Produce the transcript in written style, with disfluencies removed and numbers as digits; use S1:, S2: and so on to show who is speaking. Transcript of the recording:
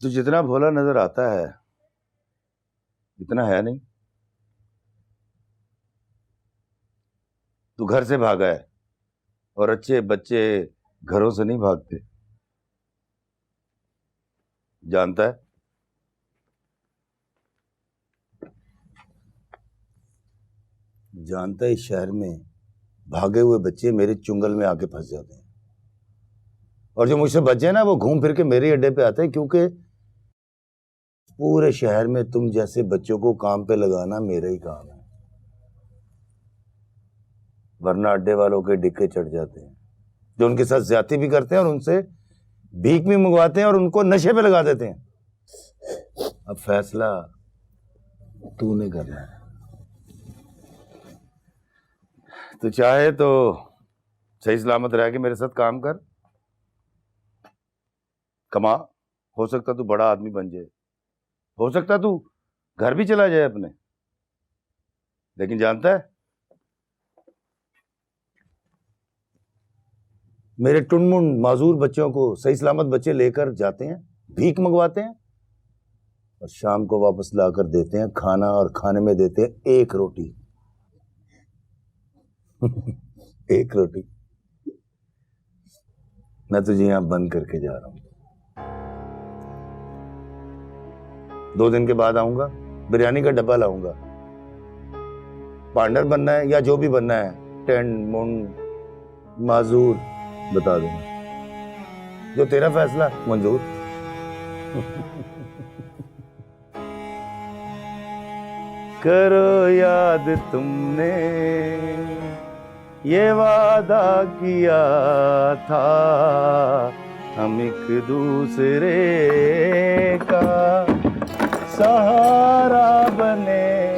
S1: तू जितना भोला नजर आता है इतना है नहीं। तू घर से भागा है और अच्छे बच्चे घरों से नहीं भागते, जानता है। जानता है, इस शहर में भागे हुए बच्चे मेरे चुंगल में आके फंस जाते हैं, और जो मुझसे बचे ना वो घूम फिर के मेरे अड्डे पे आते हैं, क्योंकि पूरे शहर में तुम जैसे बच्चों को काम पे लगाना मेरा ही काम है। वरना अड्डे वालों के डिक्के चढ़ जाते हैं, जो उनके साथ ज्यादती भी करते हैं और उनसे भीख भी मंगवाते हैं और उनको नशे पे लगा देते हैं। अब फैसला तूने करना है। तो चाहे तो सही सलामत रह के मेरे साथ काम कर, कमा, हो सकता तू बड़ा आदमी बन जाए, हो सकता तू घर भी चला जाए अपने, लेकिन जानता है मेरे टुनमुन माजूर बच्चों को सही सलामत बच्चे लेकर जाते हैं, भीख मंगवाते हैं और शाम को वापस लाकर देते हैं खाना, और खाने में देते हैं एक रोटी। एक रोटी। मैं तुझे यहां बंद करके जा रहा हूं, 2 दिन के बाद आऊंगा, बिरयानी का डब्बा लाऊंगा। पार्टनर बनना है या जो भी बनना है, टेंट मुंड माजूर बता देना, जो तेरा फैसला मंजूर। करो याद तुमने ये वादा किया था, हम एक दूसरे का सहारा बने।